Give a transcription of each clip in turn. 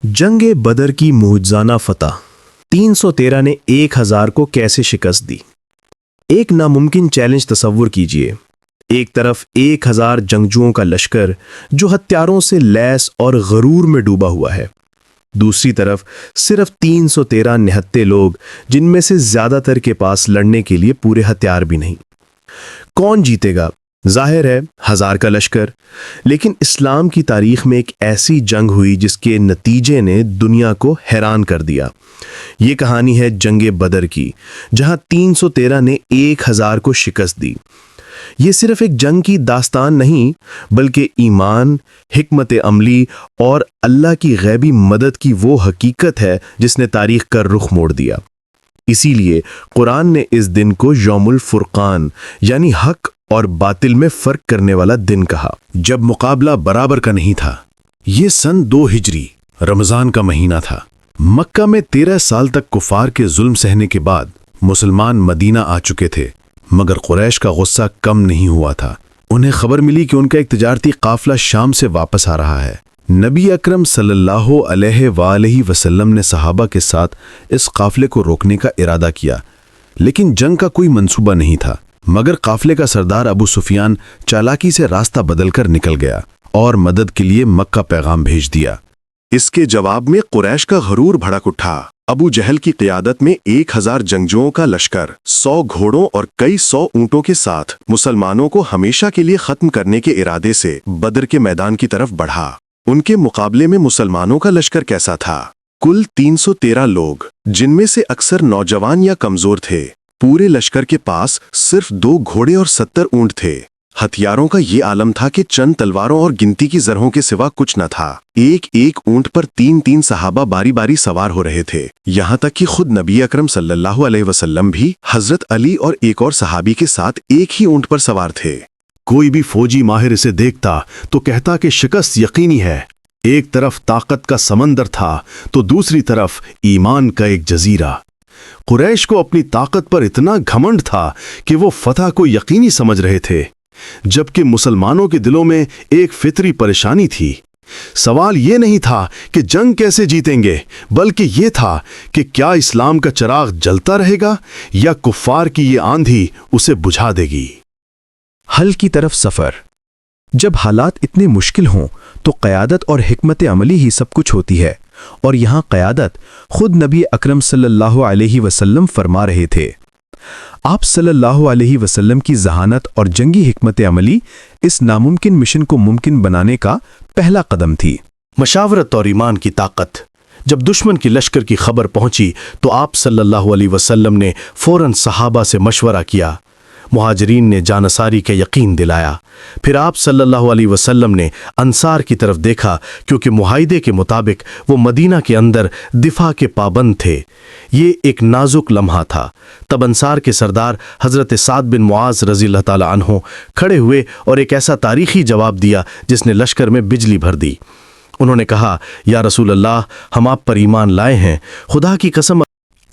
जंग बदर की मुअज्जाना फतह 313 ने 1000 को कैसे शिकस्त दी। एक नामुमकिन चैलेंज तसव्वुर कीजिए। एक तरफ 1000 जंगजुओं का लश्कर जो हथियारों से लैस और गरूर में डूबा हुआ है, दूसरी तरफ सिर्फ 313 निहत्ते लोग जिनमें से ज्यादातर के पास लड़ने के लिए पूरे हथियार भी नहीं। कौन जीतेगा? जाहिर है 1000 का लश्कर। लेकिन इस्लाम की तारीख में एक ऐसी जंग हुई जिसके नतीजे ने दुनिया को हैरान कर दिया। ये कहानी है जंग बदर की, जहां 313 ने 1000 को शिकस्त दी। ये सिर्फ एक जंग की दास्तान नहीं, बल्कि ईमान, हिकमत अमली और अल्लाह की गैबी मदद की वो हकीकत है जिसने तारीख का रुख मोड़ दिया। इसीलिए कुरान ने इस दिन को यौमुल फुरकान यानी हक और बातिल में फर्क करने वाला दिन कहा। जब मुकाबला बराबर का नहीं था। ये सन 2 हिजरी रमजान का महीना था। मक्का में 13 साल तक कुफार के जुल्म सहने के बाद मुसलमान मदीना आ चुके थे, मगर कुरैश का गुस्सा कम नहीं हुआ था। उन्हें खबर मिली कि उनका एक तिजारती काफिला शाम से वापस आ रहा है। नबी अकरम सल्लल्लाहु अलैहि वसल्लम ने सहाबा के साथ इस काफिले को रोकने का इरादा किया, लेकिन जंग का कोई मंसूबा नहीं था। मगर काफिले का सरदार अबू सुफियान चालाकी से रास्ता बदलकर निकल गया और मदद के लिए मक्का पैगाम भेज दिया। इसके जवाब में कुरैश का गरूर भड़क उठा। अबू जहल की क़ियादत में 1000 जंगजुओं का लश्कर 100 घोड़ों और कई 100 ऊंटों के साथ मुसलमानों को हमेशा के लिए खत्म करने के इरादे से बदर के मैदान की तरफ बढ़ा। उनके मुकाबले में मुसलमानों का लश्कर कैसा था? कुल 313 लोग, जिनमें से अक्सर नौजवान या कमजोर थे। पूरे लश्कर के पास सिर्फ 2 घोड़े और 70 ऊंट थे। हथियारों का ये आलम था कि चंद तलवारों और गिनती की जरहों के सिवा कुछ न था। एक एक ऊंट पर 3-3 सहाबा बारी बारी सवार हो रहे थे। यहाँ तक कि खुद नबी अकरम सल्लल्लाहु अलैहि वसल्लम भी हजरत अली और एक और सहाबी के साथ एक ही ऊंट पर सवार थे। कोई भी फौजी माहिर इसे देखता तो कहता कि शिकस्त यकीनी है। एक तरफ ताकत का समंदर था तो दूसरी तरफ ईमान का एक जजीरा। कुरैश को अपनी ताकत पर इतना घमंड था कि वो फतह को यकीनी समझ रहे थे, जबकि मुसलमानों के दिलों में एक फितरी परेशानी थी। सवाल ये नहीं था कि जंग कैसे जीतेंगे, बल्कि ये था कि क्या इस्लाम का चिराग जलता रहेगा या कुफ्फार की ये आंधी उसे बुझा देगी। हल की तरफ सफर। जब हालात इतने मुश्किल हों तो क़यादत और हिकमत अमली ही सब कुछ होती है, और यहाँ क़यादत खुद नबी अकरम सल्लल्लाहु अलैहि वसल्लम फरमा रहे थे। आप सल्लल्लाहु अलैहि वसल्लम की जहानत और जंगी हिकमत अमली इस नामुमकिन मिशन को मुमकिन बनाने का पहला कदम थी। मशावरत और ईमान की ताकत। जब दुश्मन की लश्कर की खबर पहुंची तो आप सल्लल्लाहु अलैहि वसल्लम ने फौरन सहाबा से मशवरा किया। मुहाजिरीन ने जानसारी के यकीन दिलाया। फिर आप सल्लल्लाहु अलैहि वसल्लम ने अंसार की तरफ देखा, क्योंकि मुआहिदे के मुताबिक वो मदीना के अंदर दिफा के पाबंद थे। ये एक नाजुक लम्हा था। तब अंसार के सरदार हज़रत साद बिन मुआज रज़ी अल्लाह ताला अन्हो खड़े हुए और एक ऐसा तारीखी जवाब दिया जिसने लश्कर में बिजली भर दी। उन्होंने कहा, या रसूल अल्लाह, हम आप पर ईमान लाए हैं। खुदा की कसम,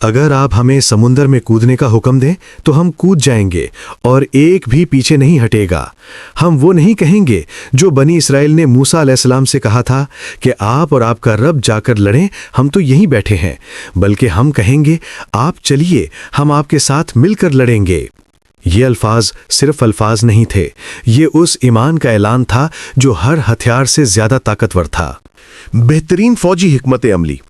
अगर आप हमें समुंदर में कूदने का हुक्म दें तो हम कूद जाएंगे और एक भी पीछे नहीं हटेगा। हम वो नहीं कहेंगे जो बनी इसराइल ने मूसा अलैहिस्सलाम से कहा था कि आप और आपका रब जाकर लड़ें, हम तो यहीं बैठे हैं, बल्कि हम कहेंगे आप चलिए, हम आपके साथ मिलकर लड़ेंगे। ये अल्फाज सिर्फ अल्फाज नहीं थे, ये उस ईमान का ऐलान था जो हर हथियार से ज्यादा ताकतवर था। बेहतरीन फौजी हिकमत अमली।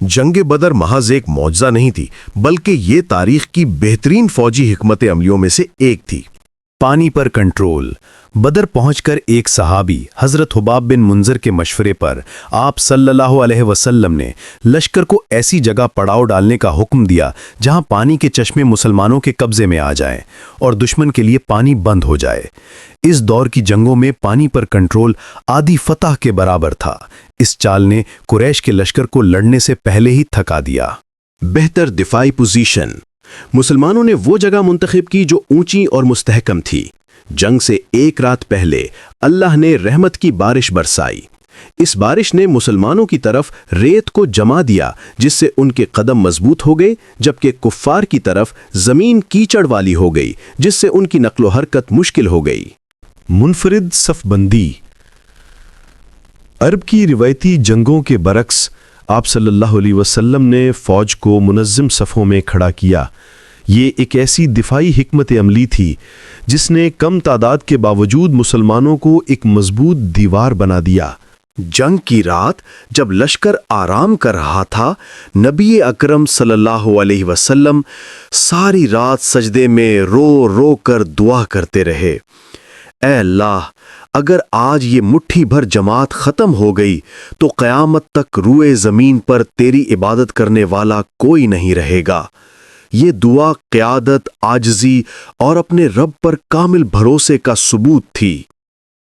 जंग बदर महज एक मौजज़ा नहीं थी, बल्कि ये तारीख की बेहतरीन फौजी हिकमत अमलियों में से एक थी। पानी पर कंट्रोल। बदर पहुंचकर एक सहाबी हजरत हुबाब बिन मुंजर के मशवरे पर आप सल्लल्लाहु अलैहि वसल्लम ने लश्कर को ऐसी जगह पड़ाव डालने का हुक्म दिया जहां पानी के चश्मे मुसलमानों के कब्जे में आ जाएं और दुश्मन के लिए पानी बंद हो जाए। इस दौर की जंगों में पानी पर कंट्रोल आधी फतह के बराबर था। इस चाल ने कुरैश के लश्कर को लड़ने से पहले ही थका दिया। बेहतर दिफाई पोजीशन। मुसलमानों ने वो जगह मुंतखब की जो ऊंची और मुस्तहकम थी। जंग से एक रात पहले अल्लाह ने रहमत की बारिश बरसाई। इस बारिश ने मुसलमानों की तरफ रेत को जमा दिया, जिससे उनके कदम मजबूत हो गए, जबकि कुफ्फार की तरफ जमीन कीचड़ वाली हो गई, जिससे उनकी नक्लो हरकत मुश्किल हो गई। मुनफरिद सफबंदी। अरब की रिवायती जंगों के बरक्स آپ صلی اللہ علیہ وسلم نے فوج کو منظم صفوں میں کھڑا کیا۔ یہ ایک ایسی دفاعی حکمت عملی تھی جس نے کم تعداد کے باوجود مسلمانوں کو ایک مضبوط دیوار بنا دیا۔ جنگ کی رات جب لشکر آرام کر رہا تھا، نبی اکرم صلی اللہ علیہ وسلم ساری رات سجدے میں رو رو کر دعا کرتے رہے، اے اللہ، اگر آج یہ مٹھی بھر جماعت ختم ہو گئی تو قیامت تک روئے زمین پر تیری عبادت کرنے والا کوئی نہیں رہے گا۔ یہ دعا قیادت، عاجزی اور اپنے رب پر کامل بھروسے کا ثبوت تھی۔